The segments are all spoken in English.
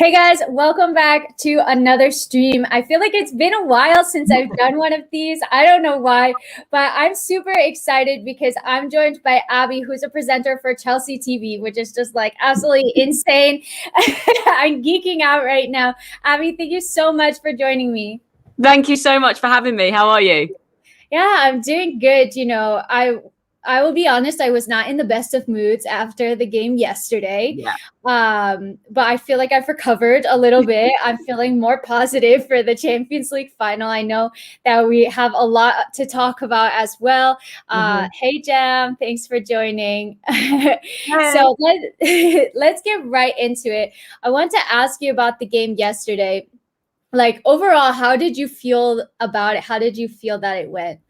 Hey guys, welcome back to another stream. I feel like it's been a while since I've done one of these. I don't know why, but I'm super excited because I'm joined by Abbie, who's a presenter for Chelsea TV, which is just like absolutely insane. I'm geeking out right now. Abbie, thank you so much for joining me. Thank you so much for having me. How are you? Yeah, I'm doing good. I will be honest, I was not in the best of moods after the game yesterday. Yeah. But I feel like I've recovered a little bit. I'm feeling more positive for the Champions League final. I know that we have a lot to talk about as well. Hey, Jam, thanks for joining. So let's get right into it. I want to ask you about the game yesterday. Like, overall, how did you feel about it? How did you feel that it went?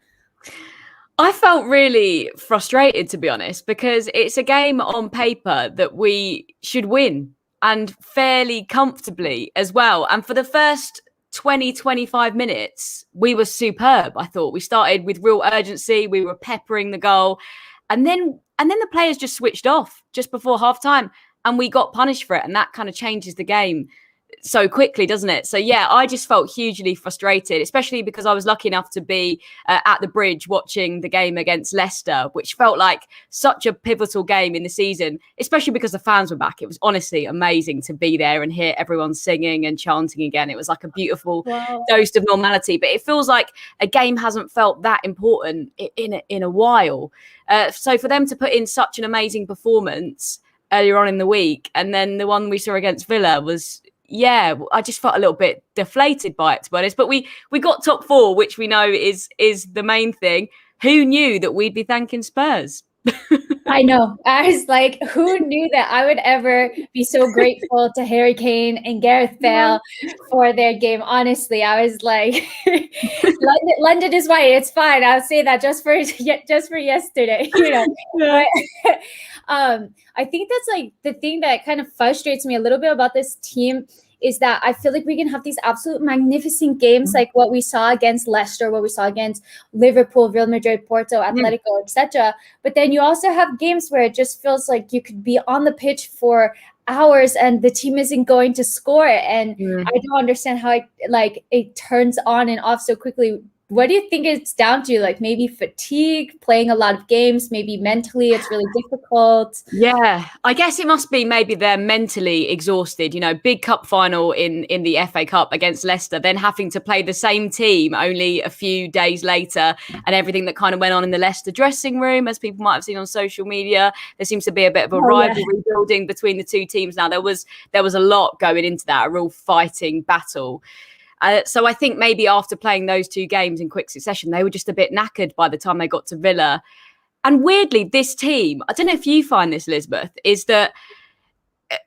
I felt really frustrated, to be honest, because it's a game on paper that we should win and fairly comfortably as well. And for the first 25 minutes, we were superb. I thought we started with real urgency. We were peppering the goal. And then the players just switched off just before half time and we got punished for it. And that kind of changes the game so quickly, doesn't it? So yeah, I just felt hugely frustrated, especially because I was lucky enough to be at the Bridge watching the game against Leicester, which felt like such a pivotal game in the season, especially because the fans were back. It was honestly amazing to be there and hear everyone singing and chanting again. It was like a beautiful dose of normality, but it feels like a game hasn't felt that important in a while. So for them to put in such an amazing performance earlier on in the week, and then the one we saw against Villa was, yeah, I just felt a little bit deflated by it, to be honest. But we got top four, which we know is the main thing. Who knew that we'd be thanking Spurs? I know. I was like, who knew that I would ever be so grateful to Harry Kane and Gareth Bale for their game? Honestly, I was like, London is white. It's fine. I'll say that just for yesterday, But, I think that's like the thing that kind of frustrates me a little bit about this team is that I feel like we can have these absolute magnificent games like what we saw against Leicester, what we saw against Liverpool, Real Madrid, Porto, Atletico, etc. But then you also have games where it just feels like you could be on the pitch for hours and the team isn't going to score. And I don't understand how it turns on and off so quickly. What do you think it's down to? Like maybe fatigue, playing a lot of games, maybe mentally it's really difficult. Yeah, I guess it must be maybe they're mentally exhausted. Big cup final in the FA Cup against Leicester, then having to play the same team only a few days later, and everything that kind of went on in the Leicester dressing room, as people might have seen on social media. There seems to be a bit of a rivalry building between the two teams now. There was a lot going into that, a real fighting battle. So I think maybe after playing those two games in quick succession, they were just a bit knackered by the time they got to Villa. And weirdly, this team, I don't know if you find this, Elizabeth, is that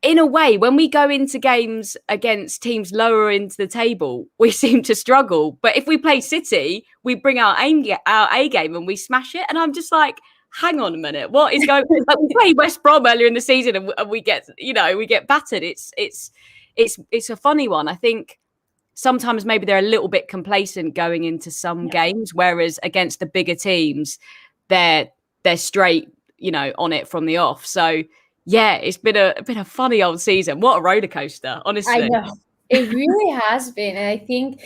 in a way, when we go into games against teams lower into the table, we seem to struggle. But if we play City, we bring our A game and we smash it. And I'm just like, hang on a minute, what is going on? Like, we played West Brom earlier in the season and we get battered. It's a funny one. I think sometimes maybe they're a little bit complacent going into some games, whereas against the bigger teams, they're straight, on it from the off. So yeah, it's been a funny old season. What a roller coaster, honestly. I know. It really has been. And I think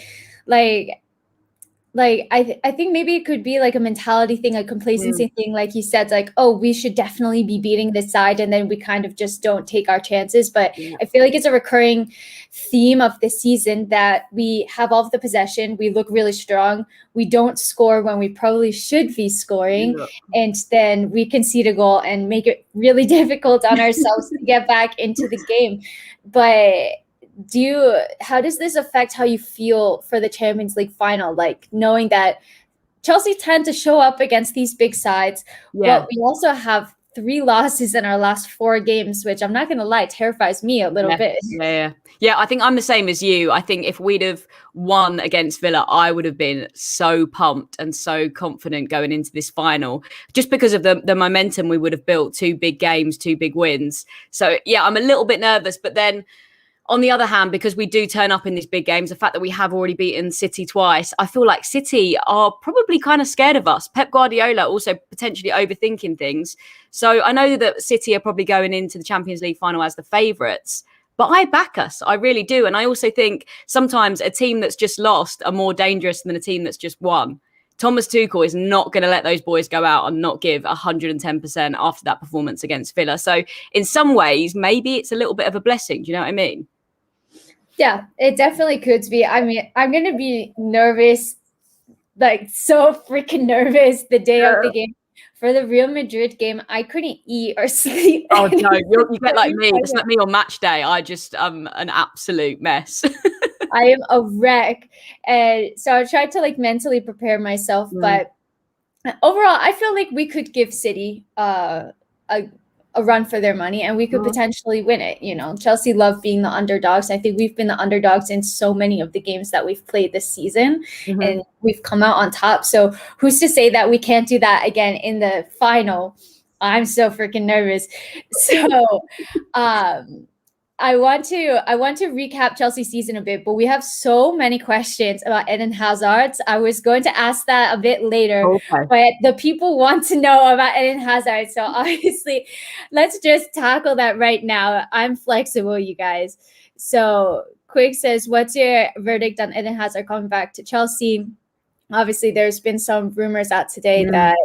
I think maybe it could be like a mentality thing, a complacency thing, like you said, like, oh, we should definitely be beating this side, and then we kind of just don't take our chances. But I feel like it's a recurring theme of this season that we have all of the possession, we look really strong, we don't score when we probably should be scoring, and then we concede a goal and make it really difficult on ourselves to get back into the game. But how does this affect how you feel for the Champions League final? Like knowing that Chelsea tend to show up against these big sides, but we also have 3 losses in our last 4 games, which I'm not going to lie, terrifies me a little bit. Yeah, I think I'm the same as you. I think if we'd have won against Villa, I would have been so pumped and so confident going into this final, just because of the momentum we would have built. 2 big games, 2 big wins. So yeah, I'm a little bit nervous, but then on the other hand, because we do turn up in these big games, the fact that we have already beaten City twice, I feel like City are probably kind of scared of us. Pep Guardiola also potentially overthinking things. So I know that City are probably going into the Champions League final as the favourites, But I back us. I really do. And I also think sometimes a team that's just lost are more dangerous than a team that's just won. Thomas Tuchel is not going to let those boys go out and not give 110% after that performance against Villa. So in some ways, maybe it's a little bit of a blessing. Do you know what I mean? Yeah, it definitely could be. I mean, I'm going to be nervous, like so freaking nervous the day of the game. For the Real Madrid game, I couldn't eat or sleep. Oh, no, you get like me. Just like me on match day. I'm an absolute mess. I am a wreck. And so I tried to like mentally prepare myself. But overall, I feel like we could give City a run for their money and we could potentially win it. You know, Chelsea love being the underdogs. I think we've been the underdogs in so many of the games that we've played this season and we've come out on top. So who's to say that we can't do that again in the final? I'm so freaking nervous. So I want to recap Chelsea's season a bit, but we have so many questions about Eden Hazard. I was going to ask that a bit later, but the people want to know about Eden Hazard. So obviously, let's just tackle that right now. I'm flexible, you guys. So Quig says, what's your verdict on Eden Hazard coming back to Chelsea? Obviously, there's been some rumors out today that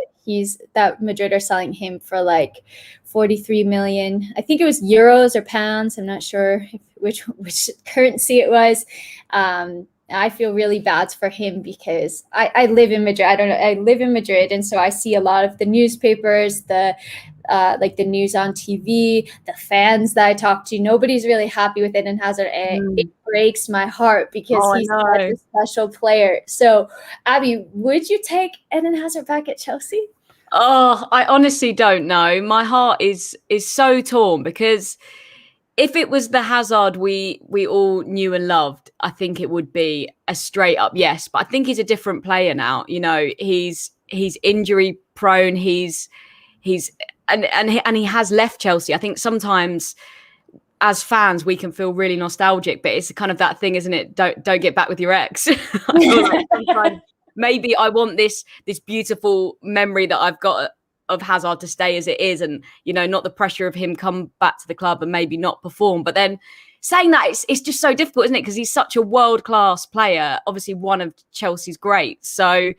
Madrid are selling him for like 43 million. I think it was euros or pounds. I'm not sure which currency it was. I feel really bad for him because I live in Madrid. I live in Madrid, and so I see a lot of the newspapers, the news on TV, the fans that I talk to. Nobody's really happy with Eden Hazard, and it breaks my heart because he's such a special player. So, Abbie, would you take Eden Hazard back at Chelsea? Oh, I honestly don't know. My heart is so torn because if it was the Hazard we all knew and loved, I think it would be a straight up yes. But I think he's a different player now. You know, he's injury prone. He's and he has left Chelsea. I think sometimes as fans we can feel really nostalgic, but it's kind of that thing, isn't it? Don't get back with your ex. I feel like sometimes maybe I want this beautiful memory that I've got of Hazard to stay as it is, and you know, not the pressure of him come back to the club and maybe not perform. But then saying that, it's just so difficult, isn't it? Because he's such a world-class player, obviously one of Chelsea's greats. So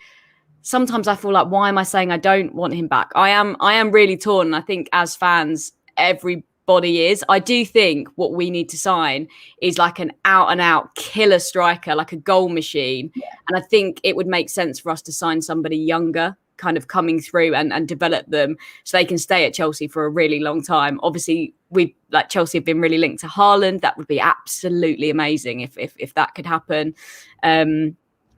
sometimes I feel like, why am I saying I don't want him back? I am really torn. And I think as fans, everybody is. I do think what we need to sign is like an out-and-out killer striker, like a goal machine. Yeah. And I think it would make sense for us to sign somebody younger, kind of coming through and develop them so they can stay at Chelsea for a really long time. Obviously, Chelsea have been really linked to Haaland. That would be absolutely amazing if that could happen.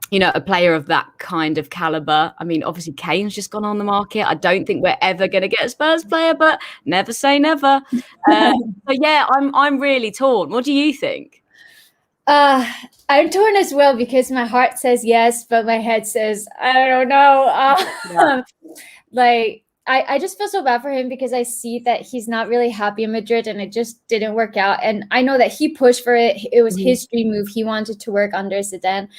You know, a player of that kind of caliber. I mean, obviously Kane's just gone on the market. I don't think we're ever going to get a Spurs player, but never say never. So yeah, I'm really torn. What do you think? I'm torn as well because my heart says yes, but my head says, I don't know. I just feel so bad for him because I see that he's not really happy in Madrid and it just didn't work out. And I know that he pushed for it. It was his dream move. He wanted to work under Zidane.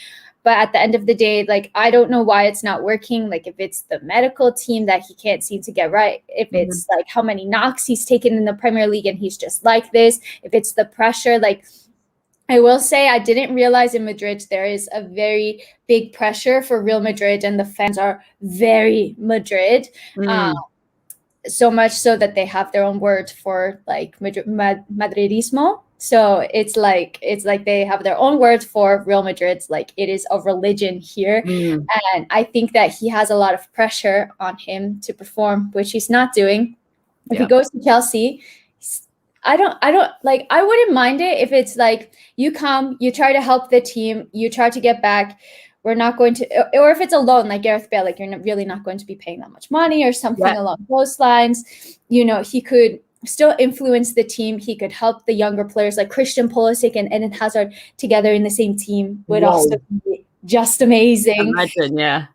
But at the end of the day, like, I don't know why it's not working. Like, if it's the medical team that he can't seem to get right, if it's like how many knocks he's taken in the Premier League and he's just like this, if it's the pressure, like, I will say I didn't realize in Madrid there is a very big pressure for Real Madrid and the fans are very Madrid. So much so that they have their own word for like Madridismo. So it's like they have their own word for Real Madrid. Like it is a religion here. And I think that he has a lot of pressure on him to perform, which he's not doing. If he goes to Chelsea, I wouldn't mind it if it's like you come, you try to help the team, you try to get back. We're not going to, or if it's a loan like Gareth Bale, like you're really not going to be paying that much money or something along those lines. You know, he could still influence the team. He could help the younger players like Christian Pulisic and Eden Hazard together in the same team would also be just amazing. Imagine, yeah.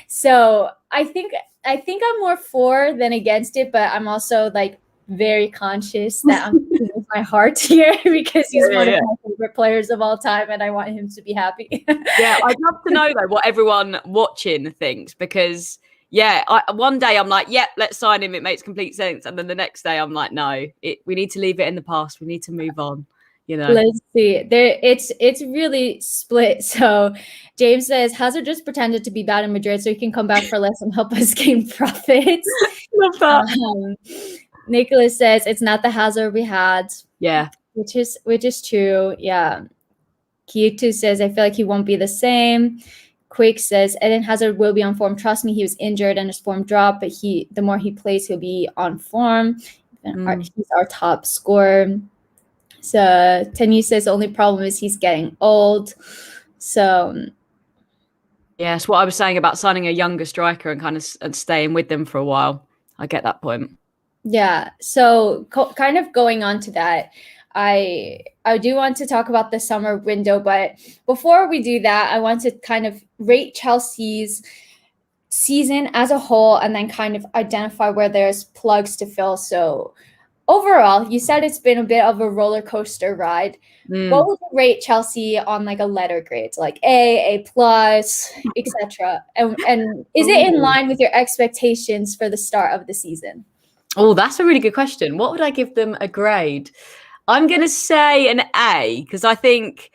So I think I'm more for than against it, but I'm also like very conscious that I'm with my heart here because he's one of my favorite players of all time and I want him to be happy. Yeah, I'd love to know though what everyone watching thinks, because Yeah, one day I'm like, yep, let's sign him. It makes complete sense. And then the next day I'm like, no, we need to leave it in the past. We need to move on, you know. Let's see. It's really split. So James says Hazard just pretended to be bad in Madrid so he can come back for less and help us gain profits. Love that. Nicholas says it's not the Hazard we had. Yeah. Which is true. Yeah. Kyoto says I feel like he won't be the same. Quake says Eden Hazard will be on form. Trust me, he was injured and his form dropped, but the more he plays, he'll be on form. He's our top scorer. So Tammy says the only problem is he's getting old. So yes, what I was saying about signing a younger striker and kind of and staying with them for a while. I get that point. Yeah. So kind of going on to that, I do want to talk about the summer window, but before we do that, I want to kind of rate Chelsea's season as a whole and then kind of identify where there's plugs to fill. So overall, you said it's been a bit of a roller coaster ride. What would you rate Chelsea on like a letter grade, like A plus, etc.? And is it in line with your expectations for the start of the season? Oh, that's a really good question. What would I give them a grade? I'm going to say an A, because I think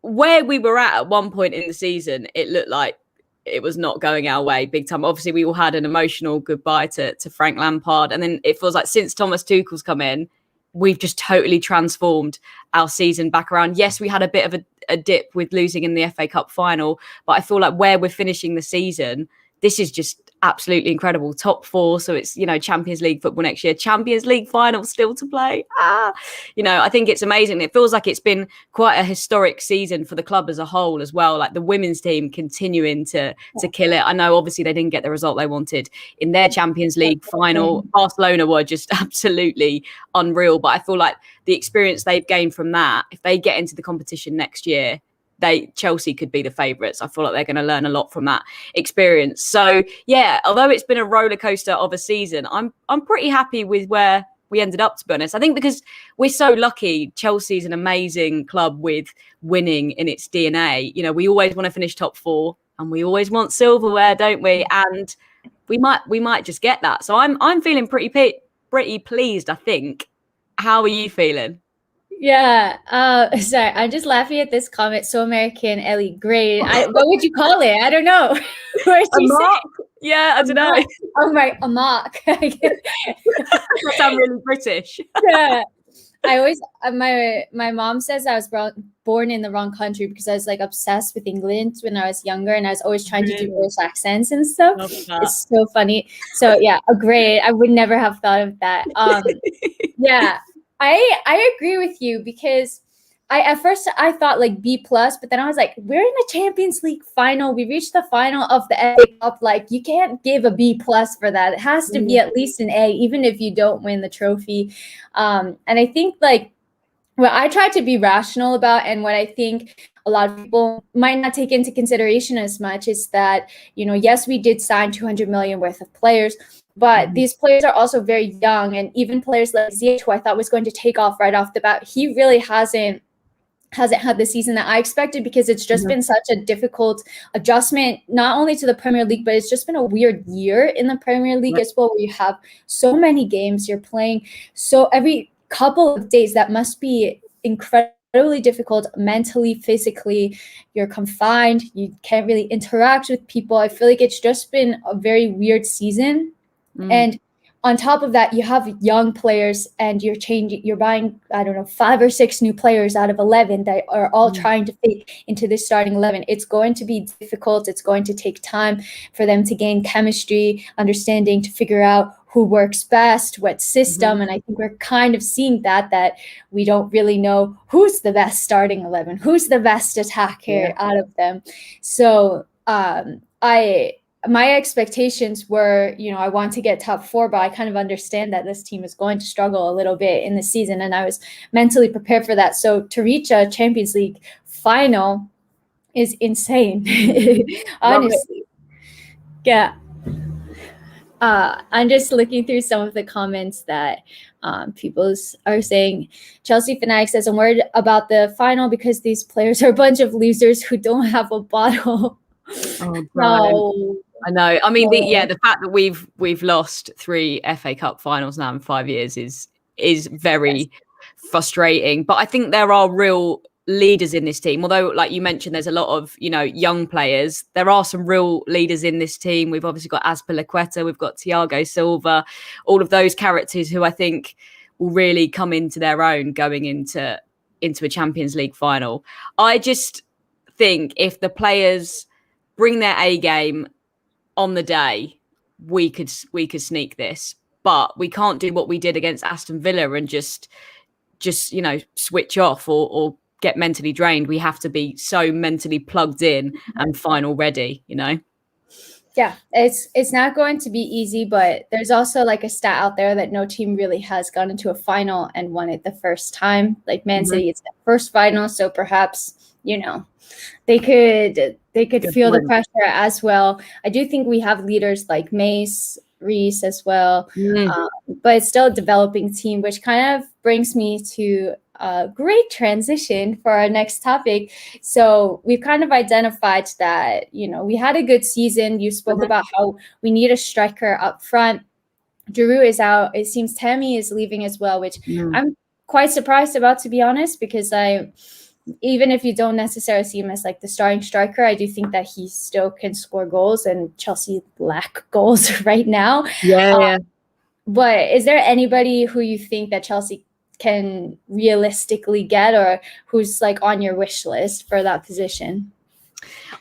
where we were at one point in the season, it looked like it was not going our way big time. Obviously, we all had an emotional goodbye to Frank Lampard. And then it feels like since Thomas Tuchel's come in, we've just totally transformed our season back around. Yes, we had a bit of a dip with losing in the FA Cup final, but I feel like where we're finishing the season, this is just absolutely incredible. Top 4. So it's, you know, Champions League football next year, Champions League final still to play. You know, I think it's amazing. It feels like it's been quite a historic season for the club as a whole as well. Like the women's team continuing to kill it. I know obviously they didn't get the result they wanted in their Champions League final. Barcelona were just absolutely unreal. But I feel like the experience they've gained from that, if they get into the competition next year, Chelsea could be the favourites. I feel like they're going to learn a lot from that experience. So yeah, although it's been a roller coaster of a season, I'm pretty happy with where we ended up, to be honest. I think because we're so lucky. Chelsea's an amazing club with winning in its DNA. You know, we always want to finish top 4 and we always want silverware, don't we? And we might just get that. So I'm feeling pretty pleased, I think. How are you feeling? Yeah. Sorry, I'm just laughing at this comment. So American, Ellie. Great. What would you call it? I don't know. A mock? Yeah, I don't know. Oh my, a mock. That sounds really British. Yeah. I always my mom says I was born in the wrong country because I was like obsessed with England when I was younger, and I was always trying to do British accents and stuff. It's so funny. So yeah, great. I would never have thought of that. Yeah. I agree with you because at first I thought like B+, but then I was like, we're in a Champions League final. We reached the final of the FA Cup. Like, you can't give a B+ for that. It has to be at least an A, even if you don't win the trophy. And I think like what I try to be rational about, and what I think a lot of people might not take into consideration as much, is that, you know, yes, we did sign 200 million worth of players, but these players are also very young, and even players like Ziyech, who I thought was going to take off right off the bat, he really hasn't had the season that I expected, because it's just been such a difficult adjustment, not only to the Premier League, but it's just been a weird year in the Premier League as well, where you have so many games, you're playing so every couple of days. That must be incredibly difficult mentally, physically. You're confined, you can't really interact with people. I feel like it's just been a very weird season. And on top of that, you have young players, and you're buying, I don't know, 5 or 6 new players out of 11 that are all trying to fit into this starting 11. It's going to be difficult. It's going to take time for them to gain chemistry, understanding, to figure out who works best, what system. And I think we're kind of seeing that we don't really know who's the best starting 11, who's the best attacker out of them. So my expectations were, you know, I want to get top 4, but I kind of understand that this team is going to struggle a little bit in the season, and I was mentally prepared for that. So to reach a Champions League final is insane, honestly. Yeah. I'm just looking through some of the comments that people are saying. Chelsea Fanatic says, I'm worried about the final because these players are a bunch of losers who don't have a bottle. Oh, no. I know. I mean, the fact that we've lost 3 FA Cup finals now in 5 years is very frustrating. But I think there are real leaders in this team. Although, like you mentioned, there's a lot of young players. There are some real leaders in this team. We've obviously got Azpilicueta, we've got Thiago Silva, all of those characters who I think will really come into their own going into a Champions League final. I just think if the players bring their A game on the day, we could sneak this, but we can't do what we did against Aston Villa and just switch off or get mentally drained. We have to be so mentally plugged in and final ready. Yeah, it's not going to be easy, but there's also like a stat out there that no team really has gone into a final and won it the first time. Like Man City, it's their first final, so perhaps they could feel the pressure as well. I do think we have leaders like Mace, Reese as well, but it's still a developing team, which kind of brings me to a great transition for our next topic. So we've kind of identified that, we had a good season. You spoke about how we need a striker up front. Giroud is out. It seems Tammy is leaving as well, which I'm quite surprised about, to be honest, because even if you don't necessarily see him as like the starting striker, I do think that he still can score goals, and Chelsea lack goals right now. Yeah. But is there anybody who you think that Chelsea can realistically get, or who's like on your wish list for that position?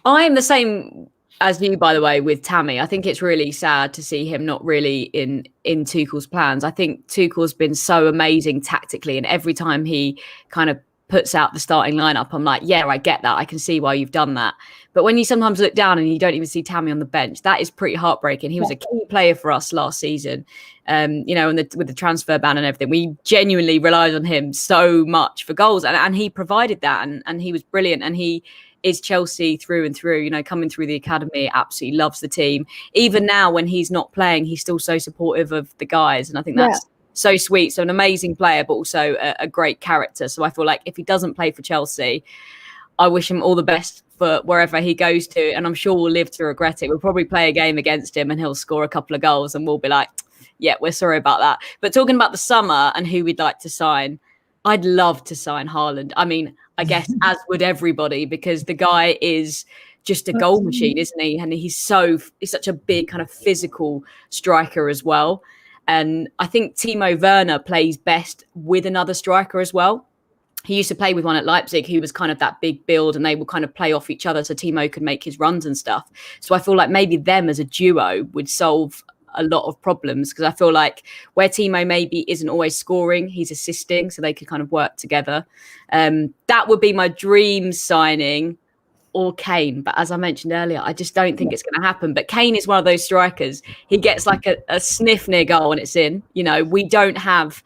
I'm the same as you, by the way, with Tammy. I think it's really sad to see him not really in Tuchel's plans. I think Tuchel's been so amazing tactically, and every time he kind of puts out the starting lineup, I'm like, yeah, I get that. I can see why you've done that. But when you sometimes look down and you don't even see Tammy on the bench, that is pretty heartbreaking. He was a key player for us last season. And with the transfer ban and everything, we genuinely relied on him so much for goals, and he provided that, and he was brilliant, and he is Chelsea through and through. Coming through the academy, absolutely loves the team. Even now, when he's not playing, he's still so supportive of the guys, and I think that's so sweet. So an amazing player, but also a great character. So I feel like if he doesn't play for Chelsea, I wish him all the best for wherever he goes to, and I'm sure we'll live to regret it. We'll probably play a game against him and he'll score a couple of goals and we'll be like, yeah, we're sorry about that. But talking about the summer and who we'd like to sign, I'd love to sign Haaland. I mean, I guess as would everybody, because the guy is just a goal machine, isn't he? And he's such a big kind of physical striker as well. And I think Timo Werner plays best with another striker as well. He used to play with one at Leipzig who was kind of that big build, and they would kind of play off each other so Timo could make his runs and stuff. So I feel like maybe them as a duo would solve a lot of problems, because I feel like where Timo maybe isn't always scoring, he's assisting, so they could kind of work together. That would be my dream signing, or Kane. But as I mentioned earlier, I just don't think it's going to happen. But Kane is one of those strikers. He gets like a sniff near goal and it's in. We don't have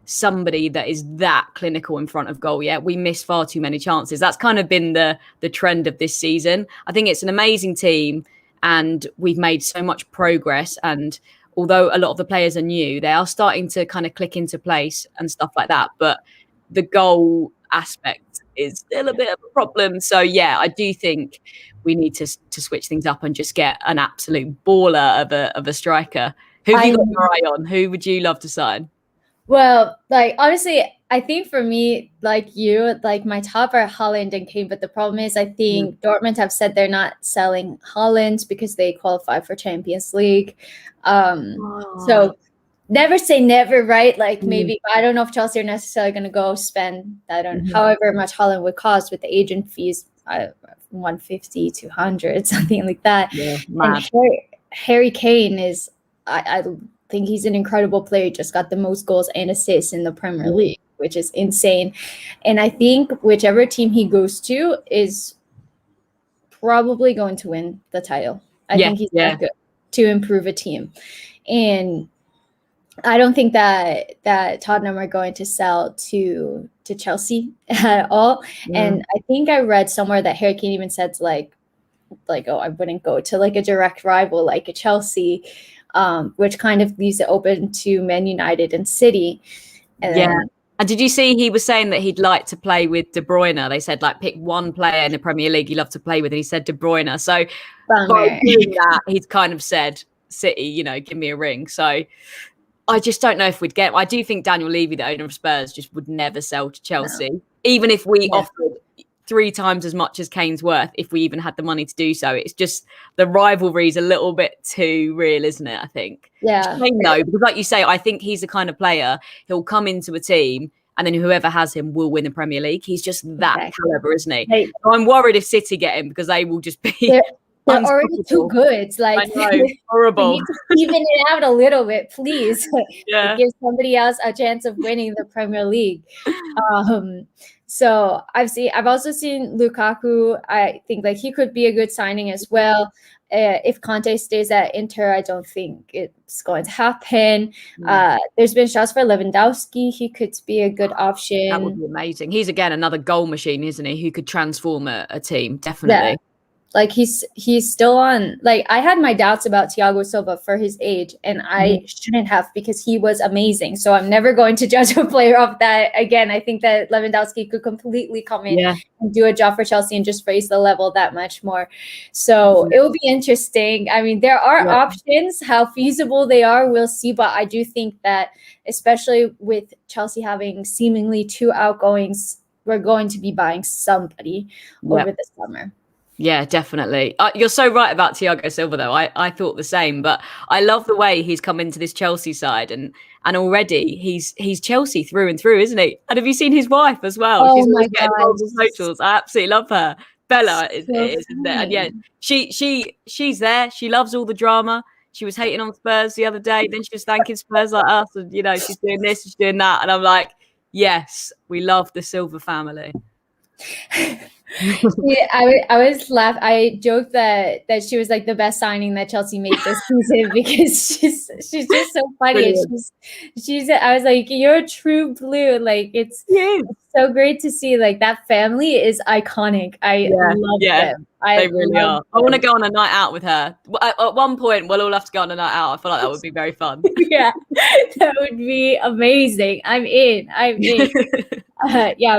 somebody that is that clinical in front of goal yet. We miss far too many chances. That's kind of been the trend of this season. I think it's an amazing team and we've made so much progress. And although a lot of the players are new, they are starting to kind of click into place and stuff like that. But the goal aspect is still a bit of a problem. So yeah, I do think we need to switch things up and just get an absolute baller of a striker. Who have you got your eye on? Who would you love to sign? Well, like honestly, I think for me, like you, like my top are Haaland and Kane. But the problem is, I think Dortmund have said they're not selling Haaland because they qualify for Champions League. So never say never, right? Like maybe, I don't know if Chelsea are necessarily going to go spend, however much Haaland would cost with the agent fees, 150, 200, something like that. Yeah, and Harry Kane is, I think he's an incredible player. He just got the most goals and assists in the Premier League, which is insane. And I think whichever team he goes to is probably going to win the title. I think he's that good to improve a team. And I don't think that Tottenham are going to sell to Chelsea at all. And I think I read somewhere that Harry Kane even said like, oh, I wouldn't go to like a direct rival like a Chelsea, which kind of leaves it open to Man United and City. And And did you see he was saying that he'd like to play with De Bruyne? They said like pick one player in the Premier League you love to play with, and he said De Bruyne. So by doing that, he's kind of said, City, you know, give me a ring. So I just don't know if we'd get. I do think Daniel Levy, the owner of Spurs, just would never sell to Chelsea, even if we offered 3 times as much as Kane's worth, if we even had the money to do so. It's just the rivalry is a little bit too real, isn't it? I think. Yeah. No, because like you say, I think he's the kind of player he'll come into a team and then whoever has him will win the Premier League. He's just that caliber, isn't he? Like, so I'm worried if City get him because they will just be. They're already too good. Like, I know, horrible. We need to even it out a little bit, please. Give somebody else a chance of winning the Premier League. So I've also seen Lukaku. I think like he could be a good signing as well. If Conte stays at Inter, I don't think it's going to happen. There's been shouts for Lewandowski. He could be a good option. That would be amazing. He's again another goal machine, isn't he? Who could transform a team, definitely. Yeah. Like he's still on. Like I had my doubts about Thiago Silva for his age, and I shouldn't have because he was amazing. So I'm never going to judge a player off that. Again, I think that Lewandowski could completely come in and do a job for Chelsea and just raise the level that much more. So it will be interesting. I mean, there are options. How feasible they are, we'll see. But I do think that, especially with Chelsea having seemingly 2 outgoings, we're going to be buying somebody over the summer. Yeah, definitely. You're so right about Thiago Silva, though. I thought the same, but I love the way he's come into this Chelsea side, and already he's Chelsea through and through, isn't he? And have you seen his wife as well? Oh she's my getting involved in socials. I absolutely love her. Bella is there, and yeah, she's there. She loves all the drama. She was hating on Spurs the other day, then she was thanking Spurs like us, and you know she's doing this, she's doing that, and I'm like, yes, we love the Silva family. I was laughing. I joked that she was like the best signing that Chelsea made this season because she's just so funny. She's I was like, you're a true blue. Like it's so great to see. Like that family is iconic. I love them. They really are. I want to go on a night out with her. At one point, we'll all have to go on a night out. I feel like that would be very fun. Yeah, that would be amazing. I'm in.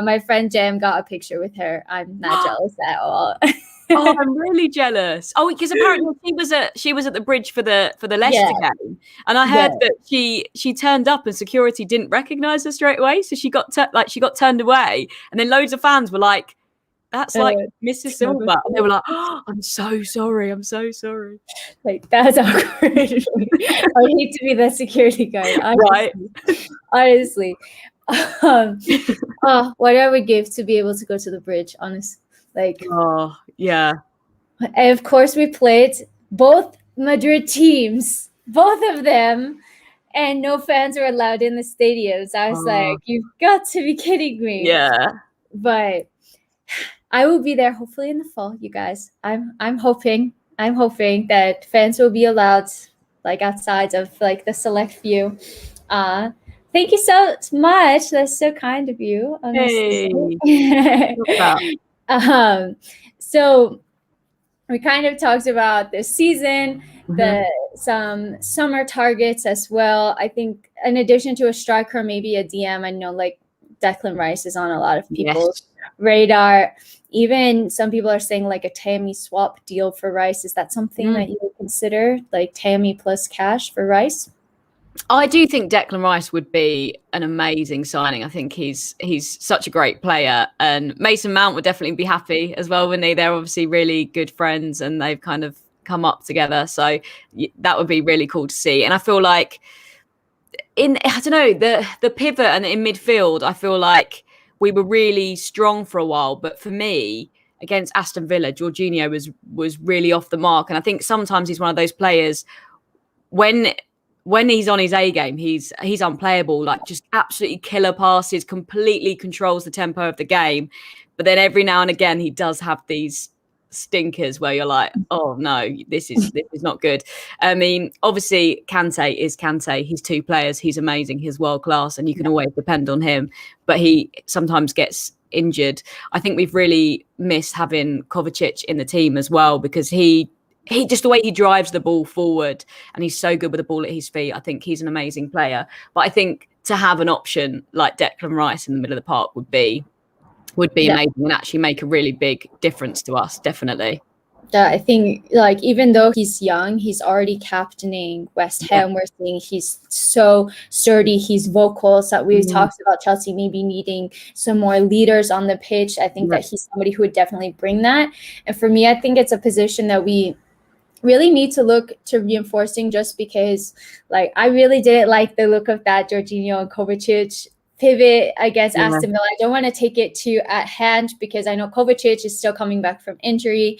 My friend Jem got a picture with her. I'm not jealous at all. Oh, I'm really jealous. Oh, because apparently she was at the bridge for the Leicester game, and I heard that she turned up and security didn't recognise her straight away, so she got turned away, and then loads of fans were like, "That's like Mrs. Silva," and they were like, "Oh, I'm so sorry. I'm so sorry." Like that's awkward. I need to be the security guard, honestly. What I would give to be able to go to the bridge, honestly. Like, and of course we played both Madrid teams, both of them, and no fans were allowed in the stadiums. I was like, you've got to be kidding me. Yeah, but I will be there hopefully in the fall, you guys. I'm hoping that fans will be allowed like outside of like the select few. Thank you so much. That's so kind of you. Hey. So we kind of talked about this season, some summer targets as well. I think in addition to a striker, maybe a DM. I know like Declan Rice is on a lot of people's radar. Even some people are saying like a Tammy swap deal for Rice. Is that something that you would consider, like Tammy plus cash for Rice? I do think Declan Rice would be an amazing signing. I think he's such a great player, and Mason Mount would definitely be happy as well, wouldn't he? They're obviously really good friends, and they've kind of come up together. So that would be really cool to see. And I feel like the pivot and in midfield, I feel like we were really strong for a while, but for me, against Aston Villa, Jorginho was really off the mark, and I think sometimes he's one of those players when he's on his A game, he's unplayable, like just absolutely killer passes, completely controls the tempo of the game. But then every now and again, he does have these stinkers where you're like, oh no, this is not good. I mean, obviously Kante is Kante. He's 2 players. He's amazing. He's world class, and you can always depend on him. But he sometimes gets injured. I think we've really missed having Kovacic in the team as well, because he just the way he drives the ball forward, and he's so good with the ball at his feet. I think he's an amazing player. But I think to have an option like Declan Rice in the middle of the park would be amazing and actually make a really big difference to us, definitely. Yeah, I think like even though he's young, he's already captaining West Ham. We're seeing he's so sturdy. He's vocal. So we talked about Chelsea maybe needing some more leaders on the pitch. I think that he's somebody who would definitely bring that. And for me, I think it's a position that we really need to look to reinforcing, just because like I really didn't like the look of that Jorginho and Kovacic pivot against Aston Villa. I don't want to take it too at hand because I know Kovacic is still coming back from injury.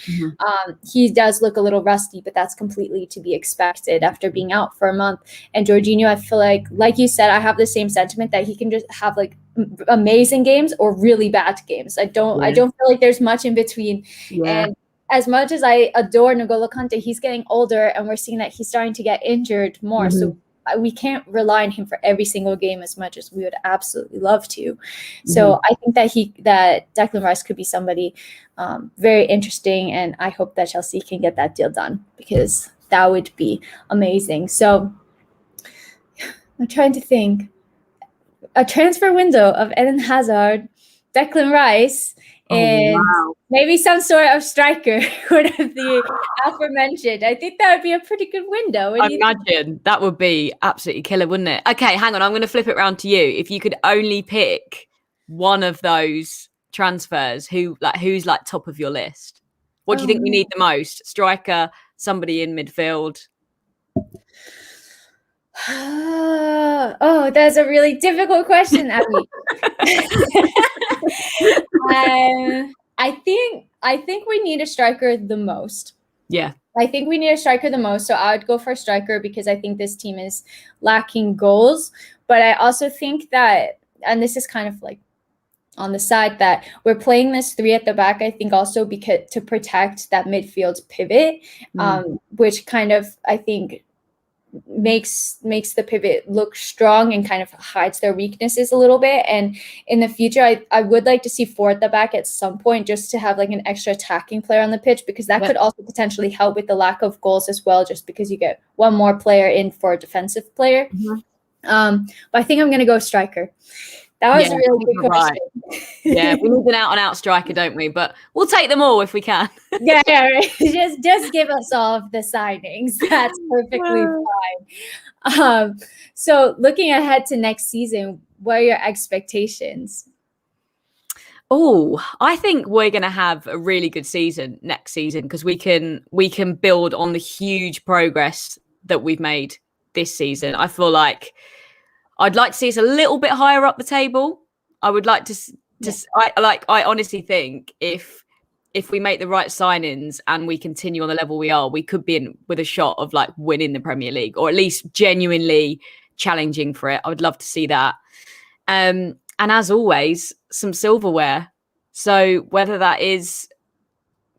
He does look a little rusty, but that's completely to be expected after being out for a month. And Jorginho, I feel like you said, I have the same sentiment that he can just have like amazing games or really bad games. I don't feel like there's much in between. And as much as I adore N'Golo Kante, he's getting older and we're seeing that he's starting to get injured more. So we can't rely on him for every single game as much as we would absolutely love to. So I think that Declan Rice could be somebody very interesting, and I hope that Chelsea can get that deal done because that would be amazing. So I'm trying to think. A transfer window of Eden Hazard, Declan Rice, and maybe some sort of striker, one of the aforementioned. I think that would be a pretty good window. I imagine that would be absolutely killer, wouldn't it? Okay, hang on. I'm going to flip it around to you. If you could only pick one of those transfers, who's like top of your list? What do you think we need the most? Striker, somebody in midfield? Oh, that's a really difficult question, Abbie. I think we need a striker the most. Yeah. I think we need a striker the most. So I would go for a striker because I think this team is lacking goals. But I also think that, and this is kind of like on the side, that we're playing this 3 at the back, I think also because to protect that midfield pivot, which kind of, I think, makes the pivot look strong and kind of hides their weaknesses a little bit. And in the future, I would like to see 4 at the back at some point, just to have like an extra attacking player on the pitch, because that could also potentially help with the lack of goals as well, just because you get one more player in for a defensive player. But I think I'm going to go striker. That was a really good question. Yeah, we need an out-and-out striker, don't we? But we'll take them all if we can. Right. Just give us all of the signings. That's perfectly fine. So looking ahead to next season, what are your expectations? Oh, I think we're going to have a really good season next season because we can build on the huge progress that we've made this season. I feel like I'd like to see us a little bit higher up the table. I would like to I honestly think if we make the right signings and we continue on the level we are, we could be in with a shot of like winning the Premier League, or at least genuinely challenging for it. I would love to see that. And as always, some silverware. So whether that is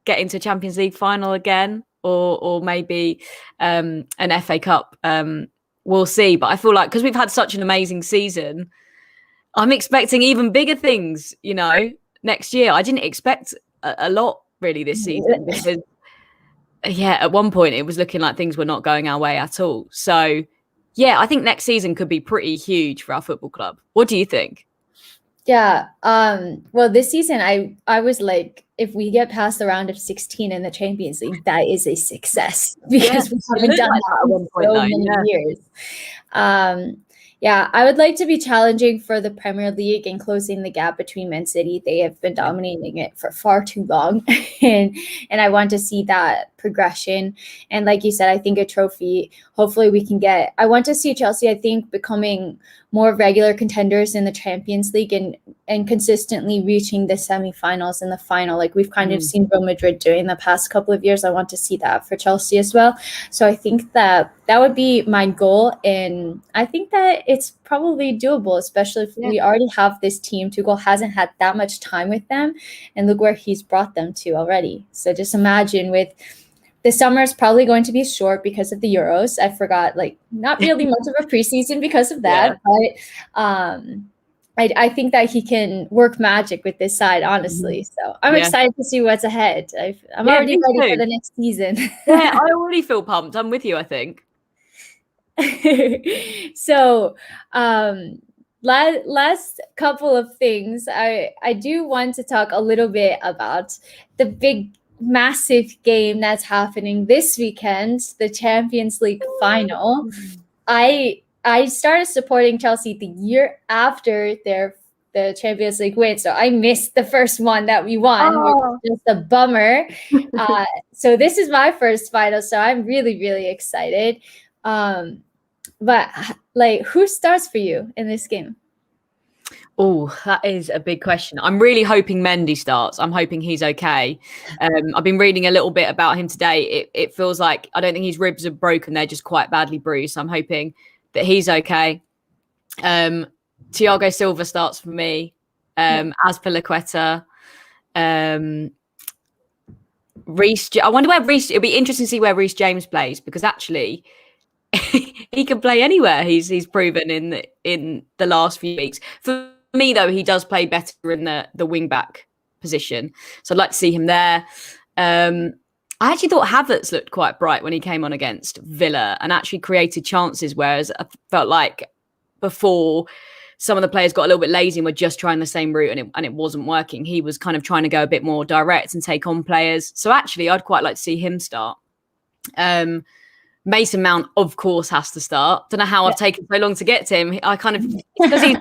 getting to Champions League final again or maybe an FA Cup, we'll see. But I feel like because we've had such an amazing season, I'm expecting even bigger things, next year. I didn't expect a lot really this season because, at one point it was looking like things were not going our way at all. So, I think next season could be pretty huge for our football club. What do you think? Yeah. Well, this season I was like, if we get past the round of 16 in the Champions League, that is a success because we haven't done that in so many years. I would like to be challenging for the Premier League and closing the gap between Man City. They have been dominating it for far too long, and I want to see that progression. And like you said, I think a trophy, hopefully we can get. I want to see Chelsea, I think, becoming more regular contenders in the Champions League and consistently reaching the semifinals and the final, like we've kind of seen Real Madrid doing the past couple of years. I want to see that for Chelsea as well. So I think that would be my goal, and I think that it's probably doable, especially if we already have this team. Tuchel hasn't had that much time with them, and look where he's brought them to already. So just imagine with the summer is probably going to be short because of the Euros. I forgot, like, not really much of a preseason because of that, but I think that he can work magic with this side, honestly. So I'm excited to see what's ahead. I'm already ready for the next season. I already feel pumped. I'm with you, I think. So last couple of things. I do want to talk a little bit about the big, massive game that's happening this weekend, the Champions League final. I started supporting Chelsea the year after the Champions League win, so I missed the first one that we won, which is just a bummer. So this is my first final, so I'm really, really excited. But like, who starts for you in this game? Oh, that is a big question. I'm really hoping Mendy starts. I'm hoping he's okay. I've been reading a little bit about him today. It feels like, I don't think his ribs are broken. They're just quite badly bruised. So I'm hoping that he's okay. Thiago Silva starts for me. Azpilicueta. Reece. I wonder where Reece. It'll be interesting to see where Reece James plays, because actually he can play anywhere. He's proven in the last few weeks. For me, though, he does play better in the wing back position, so I'd like to see him there. I actually thought Havertz looked quite bright when he came on against Villa and actually created chances, whereas I felt like before some of the players got a little bit lazy and were just trying the same route and it wasn't working. He was kind of trying to go a bit more direct and take on players. So actually, I'd quite like to see him start. Mason Mount, of course, has to start. Don't know how I've taken so long to get to him. I kind of, because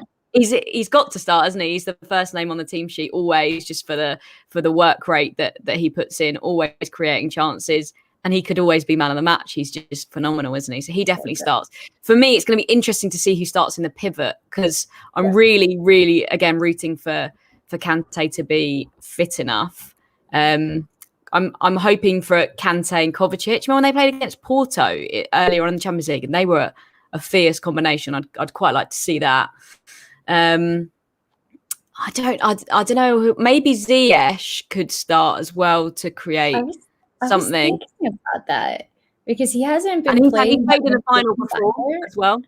he's got to start, hasn't he? He's the first name on the team sheet always, just for the work rate that he puts in, always creating chances. And he could always be man of the match. He's just phenomenal, isn't he? So he definitely starts. For me, it's going to be interesting to see who starts in the pivot, because I'm really, really, again, rooting for Kante to be fit enough. I'm hoping for Kante and Kovacic. Remember when they played against Porto earlier on in the Champions League, and they were a fierce combination. I'd quite like to see that. I don't know. Maybe Ziyech could start as well to create something. I was thinking about that, because he hasn't been and playing. He played in the final before as well.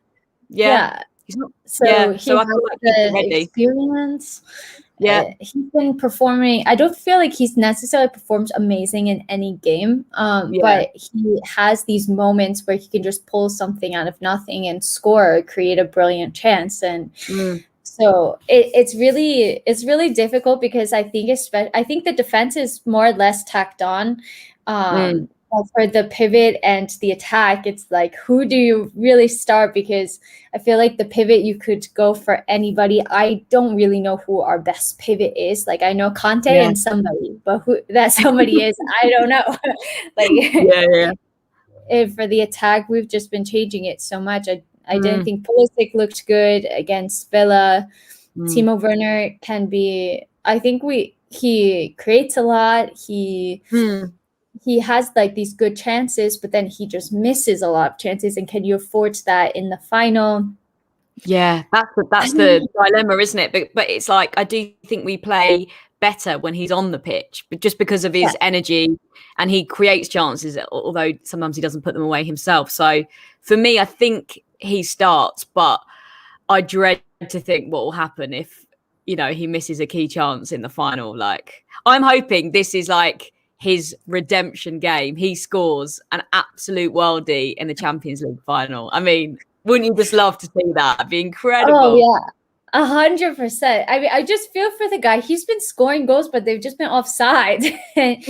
Yeah. He's not, so he so I has feel like the he's ready. experience. Yeah. He's been performing. I don't feel like he's necessarily performs amazing in any game, but he has these moments where he can just pull something out of nothing and score or create a brilliant chance. And so it's really difficult, because I think the defense is more or less tacked on. But for the pivot and the attack, it's like, who do you really start? Because I feel like the pivot, you could go for anybody. I don't really know who our best pivot is. Like, I know Kante and somebody, but who that somebody is, I don't know. And for the attack, we've just been changing it so much. I didn't think Pulisic looked good against Villa. Timo Werner can be. I think he creates a lot. He has like these good chances, but then he just misses a lot of chances. And can you afford that in the final? Yeah, that's the dilemma, isn't it? But it's like, I do think we play better when he's on the pitch, but just because of his energy, and he creates chances, although sometimes he doesn't put them away himself. So for me, I think he starts, but I dread to think what will happen if, he misses a key chance in the final. Like, I'm hoping this is like his redemption game. He scores an absolute worldie in the Champions League final. I mean, wouldn't you just love to see that? It'd be incredible. Oh, yeah. 100%. I mean, I just feel for the guy. He's been scoring goals, but they've just been offside. It's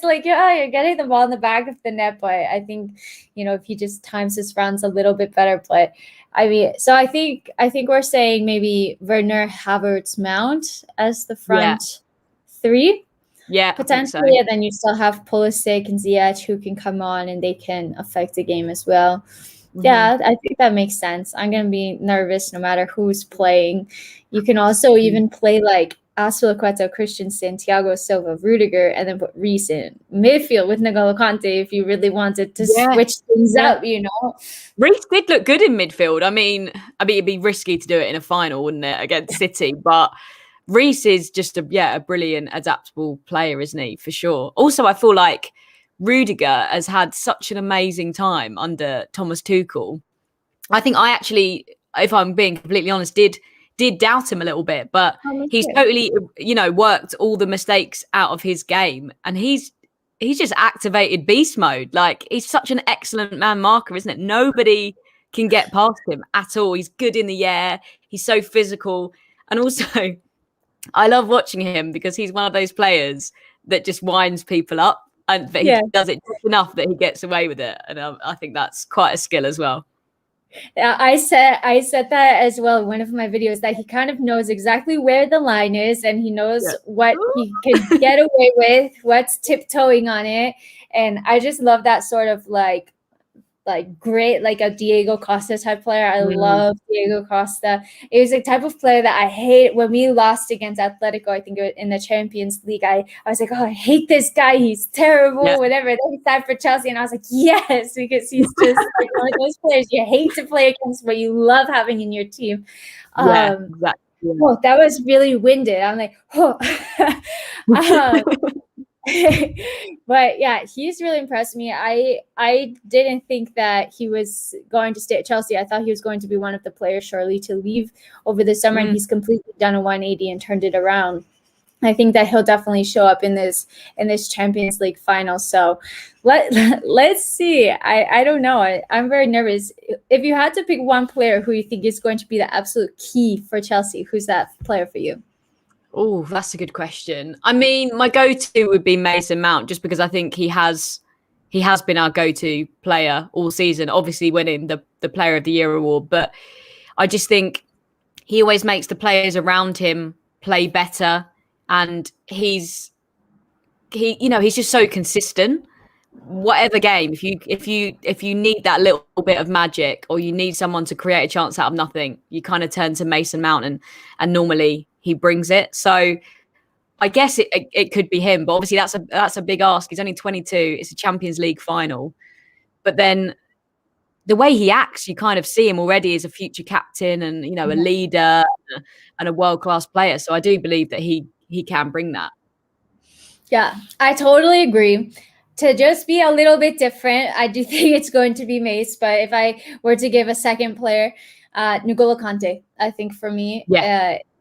like, you're getting the ball in the back of the net, but I think, if he just times his runs a little bit better. But I mean, so I think we're saying maybe Werner, Havertz, Mount as the front three. Yeah, potentially. And then you still have Pulisic and Ziyech who can come on and they can affect the game as well. Yeah, I think that makes sense. I'm going to be nervous no matter who's playing. You can also even play like Azpilicueta, Christensen, Thiago Silva, Rudiger, and then put Reece in midfield with N'Golo Kante if you really wanted to switch things up, Reece did look good in midfield. I mean, it'd be risky to do it in a final, wouldn't it, against City? But Reece is just a brilliant, adaptable player, isn't he? For sure. Also, I feel like Rudiger has had such an amazing time under Thomas Tuchel. I think I actually, if I'm being completely honest, did doubt him a little bit, but he's totally, worked all the mistakes out of his game, and he's just activated beast mode. Like, he's such an excellent man marker, isn't it? Nobody can get past him at all. He's good in the air. He's so physical. And also, I love watching him because he's one of those players that just winds people up, but he does it just enough that he gets away with it. And I think that's quite a skill as well. Yeah, I said that as well in one of my videos, that he kind of knows exactly where the line is, and he knows what he can get away with, what's tiptoeing on it. And I just love that sort of like great, like a Diego Costa type player. I love Diego Costa. It was a type of player that I hate. When we lost against Atletico, I think it was in the Champions League, I was like, oh, I hate this guy. He's terrible, whatever. Then he signed for Chelsea, and I was like, yes, because he's just like one of those players you hate to play against, but you love having in your team. Exactly. Oh, that was really winded. I'm like, oh. But yeah, he's really impressed me. I didn't think that he was going to stay at Chelsea. I thought he was going to be one of the players surely to leave over the summer, and he's completely done a 180 and turned it around. I think that he'll definitely show up in this Champions League final. So let's see. I don't know. I'm very nervous. If you had to pick one player who you think is going to be the absolute key for Chelsea, who's that player for you? Oh, that's a good question. I mean, my go-to would be Mason Mount, just because I think he has been our go-to player all season, obviously winning the Player of the Year award. But I just think he always makes the players around him play better, and he's just so consistent. Whatever game, if you need that little bit of magic, or you need someone to create a chance out of nothing, you kind of turn to Mason Mount, and normally he brings it. So I guess it could be him, but obviously that's a big ask. He's only 22. It's a Champions League final, but then the way he acts, you kind of see him already as a future captain and a leader and a world-class player. So I do believe that he can bring that. Yeah, I totally agree. To just be a little bit different, I do think it's going to be Mace. But if I were to give a second player, N'Golo Kante, I think for me,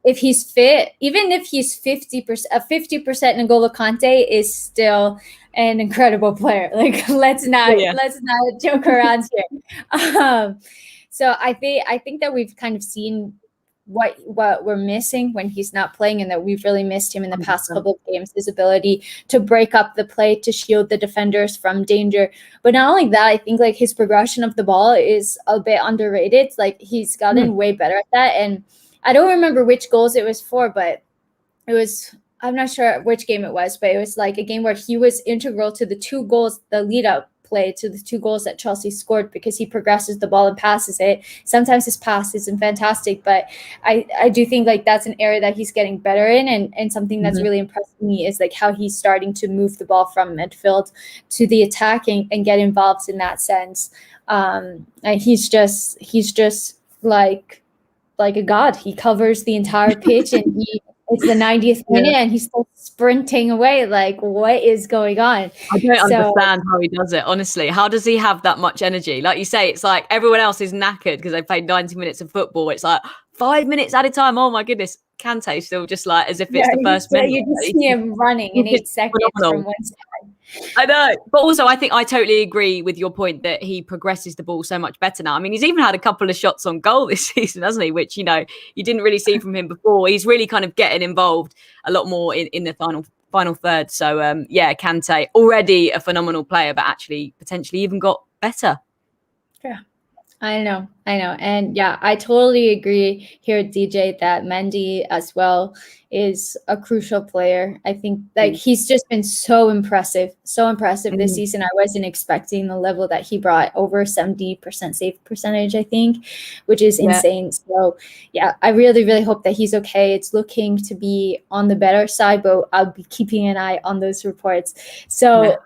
if he's fit, even if he's 50%, a 50% N'Golo Kante is still an incredible player. Like let's not joke around here. So I think that we've kind of seen what we're missing when he's not playing, and that we've really missed him in the past couple of games, his ability to break up the play, to shield the defenders from danger. But not only that, I think like his progression of the ball is a bit underrated. Like he's gotten way better at that. And I don't remember which goals it was for, but it was, I'm not sure which game it was, but it was like a game where he was integral to the 2 goals, the lead up play to the 2 goals that Chelsea scored, because he progresses the ball and passes it. Sometimes his pass isn't fantastic, but I do think like that's an area that he's getting better in, and something that's really impressed me is like how he's starting to move the ball from midfield to the attack and get involved in that sense. And he's just like a god. He covers the entire pitch, and it's the 90th minute and he's still sprinting away. Like, what is going on? I don't understand how he does it, honestly. How does he have that much energy? Like you say, it's like everyone else is knackered because they played 90 minutes of football. It's like 5 minutes at a time. Oh my goodness. Kante's still just like as if it's the first minute. You just see him running in 8 seconds from one side. I know. But also, I think I totally agree with your point that he progresses the ball so much better now. I mean, he's even had a couple of shots on goal this season, hasn't he? Which, you didn't really see from him before. He's really kind of getting involved a lot more in the final third. So, Kante, already a phenomenal player, but actually potentially even got better. Yeah. I know. And yeah, I totally agree here, DJ, that Mendy as well is a crucial player. I think like he's just been so impressive this season. I wasn't expecting the level that he brought, over 70% save percentage, I think, which is insane. So yeah, I really, really hope that he's okay. It's looking to be on the better side, but I'll be keeping an eye on those reports. So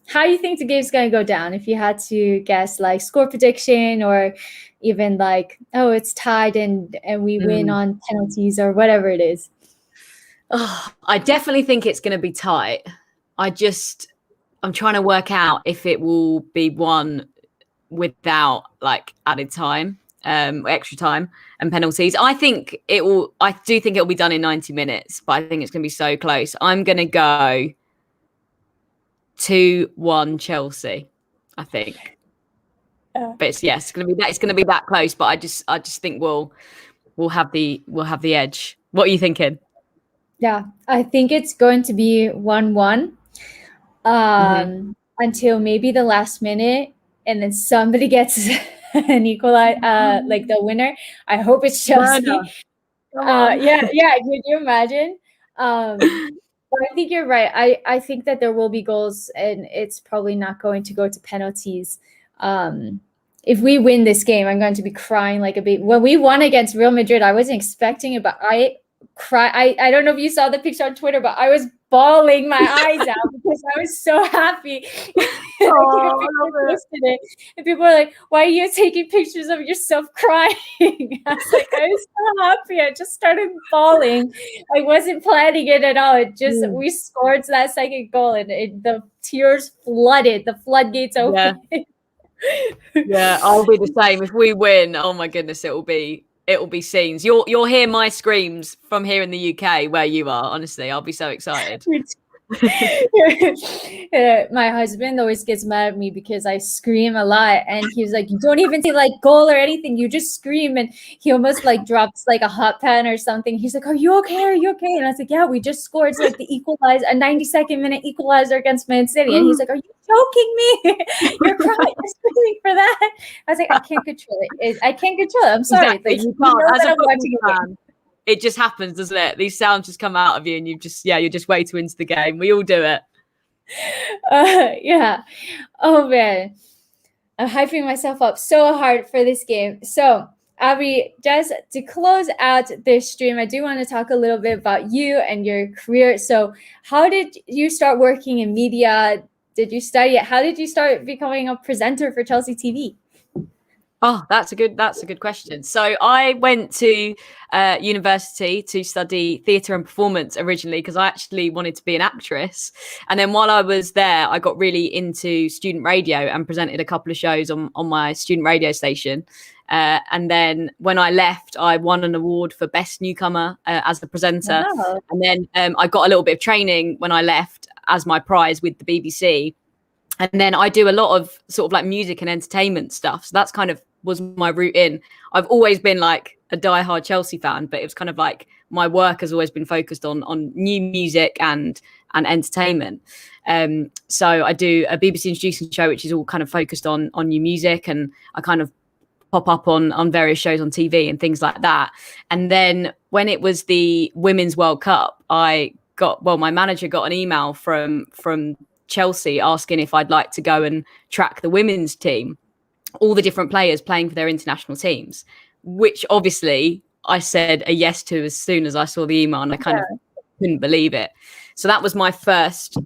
how do you think the game's going to go down? If you had to guess like score prediction, or even like, oh, it's tied and we win on penalties or whatever it is. Oh, I definitely think it's going to be tight. I'm trying to work out if it will be won without like added time, extra time and penalties. I do think it will be done in 90 minutes, but I think it's going to be so close. I'm going to go 2-1 Chelsea, I think. But it's going to be that close. But I just think we'll have the edge. What are you thinking? Yeah, I think it's going to be 1-1 until maybe the last minute, and then somebody gets an equalize, like the winner. I hope it's Chelsea. Yeah, could you imagine? But I think you're right. I think that there will be goals, and it's probably not going to go to penalties. If we win this game, I'm going to be crying like a baby. When we won against Real Madrid, I wasn't expecting it, but I don't know if you saw the picture on Twitter, but I was bawling my eyes out because I was so happy. And people are like, "Why are you taking pictures of yourself crying?" I was like, I was so happy. I just started bawling. I wasn't planning it at all. It just we scored that second goal, and the tears flooded. The floodgates opened. Yeah, I'll be the same. If we win, oh my goodness, it'll be scenes. You'll hear my screams from here in the UK where you are. Honestly, I'll be so excited. My husband always gets mad at me because I scream a lot, and he was like, "You don't even say like goal or anything, you just scream." And he almost like drops like a hot pan or something. He's like, "Are you okay? Are you okay?" And I was like, "Yeah, we just scored like the equalizer, a 92nd minute equalizer against Man City." And he's like, "Are you joking me? You're crying, you're screaming for that." I was like, "I can't control it. I can't control it. I'm sorry." Exactly. Like, you can't. As a football fan, it just happens, doesn't it? These sounds just come out of you, and you're just way too into the game. We all do it. Yeah. Oh man, I'm hyping myself up so hard for this game. So, Abbie, just to close out this stream, I do want to talk a little bit about you and your career. So, how did you start working in media? Did you study it? How did you start becoming a presenter for Chelsea TV? Oh, that's a good question. So I went to university to study theatre and performance originally because I actually wanted to be an actress. And then while I was there, I got really into student radio and presented a couple of shows on my student radio station. And then when I left, I won an award for Best Newcomer as a presenter. Wow. And then I got a little bit of training when I left as my prize with the BBC. And then I do a lot of sort of like music and entertainment stuff. So that's kind of was my route in. I've always been like a diehard Chelsea fan, but it was kind of like my work has always been focused on new music and entertainment. So I do a BBC introducing show, which is all kind of focused on new music, and I kind of pop up on various shows on TV and things like that. And then when it was the Women's World Cup, my manager got an email from Chelsea asking if I'd like to go and track the women's team, all the different players playing for their international teams, which obviously I said a yes to as soon as I saw the email, and I kind of couldn't believe it. So that was my first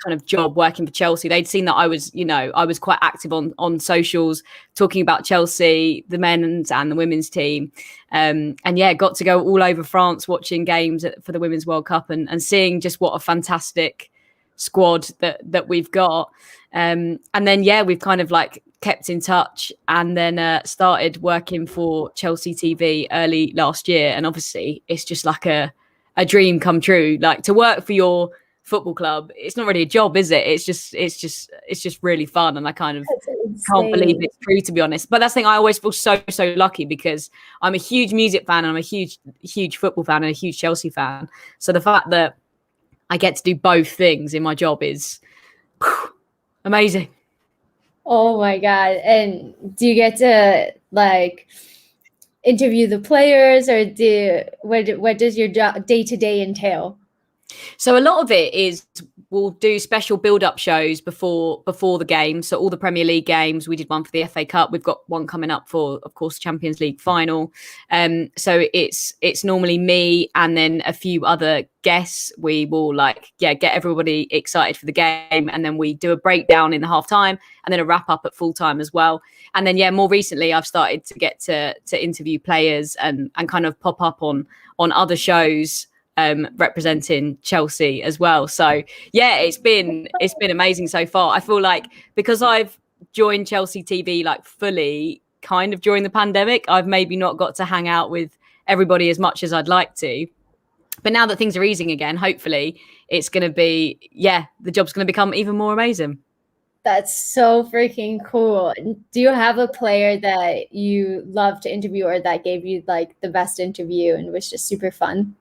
kind of job working for Chelsea. They'd seen that I was quite active on socials, talking about Chelsea, the men's and the women's team. And yeah, got to go all over France watching games for the Women's World Cup and seeing just what a fantastic squad that we've got. And then, yeah, we've kind of like kept in touch, and then started working for Chelsea TV early last year. And obviously it's just like a dream come true, like to work for your football club. It's not really a job, is it? It's just really fun, and I kind of can't believe it's true, to be honest. But that's the thing, I always feel so lucky because I'm a huge music fan, and I'm a huge football fan, and a huge Chelsea fan. So the fact that I get to do both things in my job is amazing. Oh my God. And do you get to like interview the players, or what does your day-to-day entail? So a lot of it is we'll do special build-up shows before the game. So all the Premier League games, we did one for the FA Cup. We've got one coming up for, of course, Champions League final. So it's normally me and then a few other guests. We will get everybody excited for the game, and then we do a breakdown in the half-time and then a wrap-up at full-time as well. And then, more recently, I've started to get to interview players and kind of pop up on other shows representing Chelsea as well. So yeah, it's been amazing so far. I feel like because I've joined Chelsea TV like fully kind of during the pandemic, I've maybe not got to hang out with everybody as much as I'd like to. But now that things are easing again, hopefully it's going to be, the job's going to become even more amazing. That's so freaking cool. Do you have a player that you love to interview or that gave you like the best interview and was just super fun?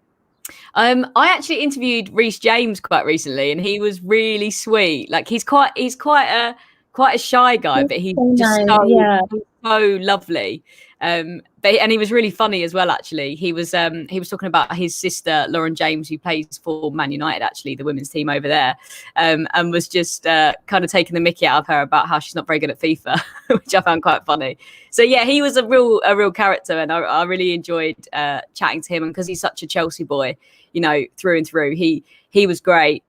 I actually interviewed Reece James quite recently, and he was really sweet. Like he's quite a shy guy, but he's So just nice. Yeah. so lovely. And he was really funny as well. Actually, he was talking about his sister Lauren James, who plays for Man United, actually the women's team over there, and was just kind of taking the mickey out of her about how she's not very good at FIFA, which I found quite funny. So yeah, he was a real character, and I really enjoyed chatting to him. And because he's such a Chelsea boy, you know, through and through, he was great.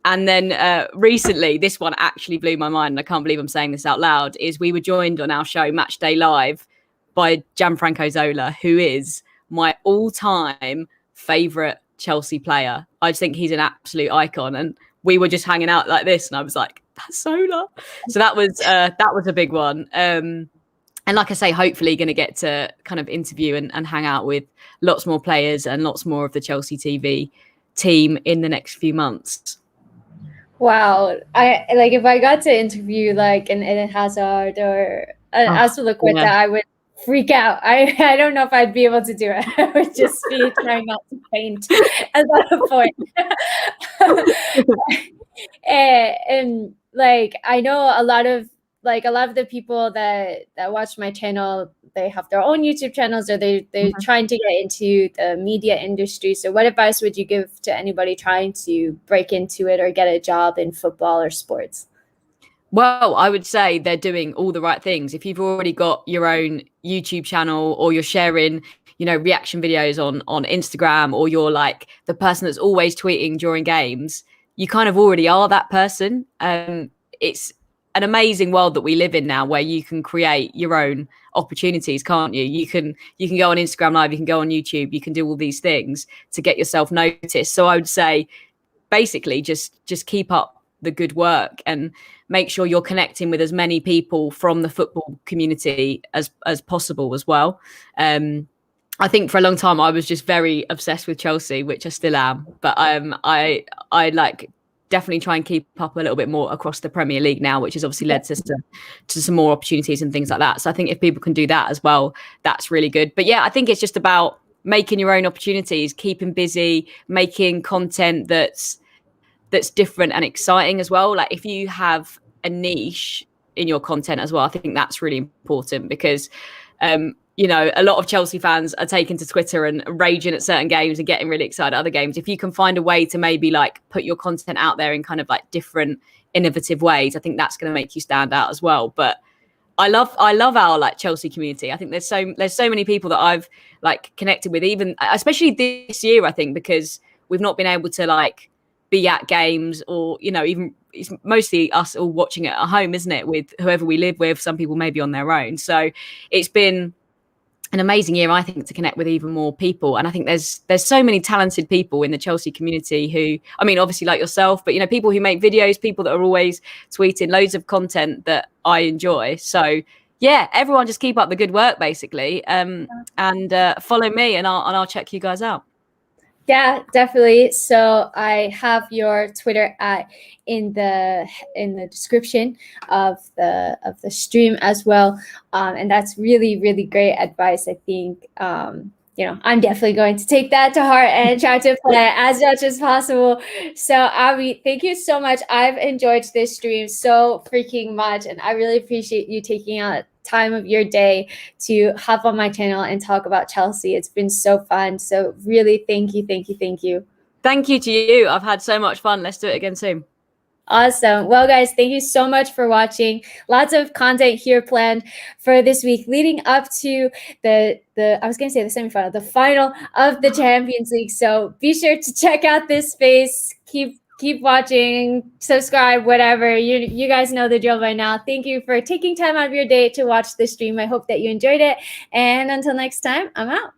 And then recently, this one actually blew my mind, and I can't believe I'm saying this out loud, is we were joined on our show Matchday Live by Gianfranco Zola, who is my all-time favourite Chelsea player. I just think he's an absolute icon. And we were just hanging out like this, and I was like, that's Zola. So that was a big one. And like I say, hopefully going to get to kind of interview and hang out with lots more players and lots more of the Chelsea TV team in the next few months. Wow. I like if I got to interview like an Eden Hazard or an Azpilicueta, I would freak out. I don't know if I'd be able to do it. I would just be trying not to faint at that point. and like I know a lot of the people that watch my channel, they have their own YouTube channels, or they're trying to get into the media industry. So what advice would you give to anybody trying to break into it or get a job in football or sports? Well, I would say they're doing all the right things. If you've already got your own YouTube channel, or you're sharing, you know, reaction videos on Instagram, or you're like the person that's always tweeting during games, you kind of already are that person. It's an amazing world that we live in now, where you can create your own opportunities, can't you? You can go on Instagram Live, you can go on YouTube, you can do all these things to get yourself noticed. So I would say basically just keep up the good work and make sure you're connecting with as many people from the football community as possible as well. I think for a long time I was just very obsessed with Chelsea, which I still am, but I like definitely try and keep up a little bit more across the Premier League now, which has obviously led to some more opportunities and things like that. So I think if people can do that as well, that's really good. But yeah, I think it's just about making your own opportunities, keeping busy, making content that's different and exciting as well. Like if you have a niche in your content as well, I think that's really important, because you know, a lot of Chelsea fans are taken to Twitter and raging at certain games and getting really excited at other games. If you can find a way to maybe like put your content out there in kind of like different innovative ways, I think that's going to make you stand out as well. But I love our like Chelsea community. I think there's so many people that I've like connected with, even especially this year, I think, because we've not been able to like be at games, or, you know, even it's mostly us all watching it at home, isn't it, with whoever we live with. Some people maybe on their own. So it's been an amazing year, I think, to connect with even more people. And I think there's so many talented people in the Chelsea community who, I mean, obviously like yourself, but, you know, people who make videos, people that are always tweeting loads of content that I enjoy. So yeah, everyone just keep up the good work, basically, and follow me, and I'll check you guys out. Yeah, definitely. So I have your Twitter in the description of the stream as well, and that's really, really great advice. I think you know, I'm definitely going to take that to heart and try to play as much as possible. So Abbie, thank you so much. I've enjoyed this stream so freaking much, and I really appreciate you taking out time of your day to hop on my channel and talk about Chelsea. It's been so fun. So really, thank you. Thank you to you. I've had so much fun. Let's do it again soon. Awesome. Well, guys, thank you so much for watching. Lots of content here planned for this week, leading up to the I was going to say the semifinal, the final of the Champions League. So be sure to check out this space. Keep watching, subscribe, whatever. You guys know the drill by now. Thank you for taking time out of your day to watch the stream. I hope that you enjoyed it. And until next time, I'm out.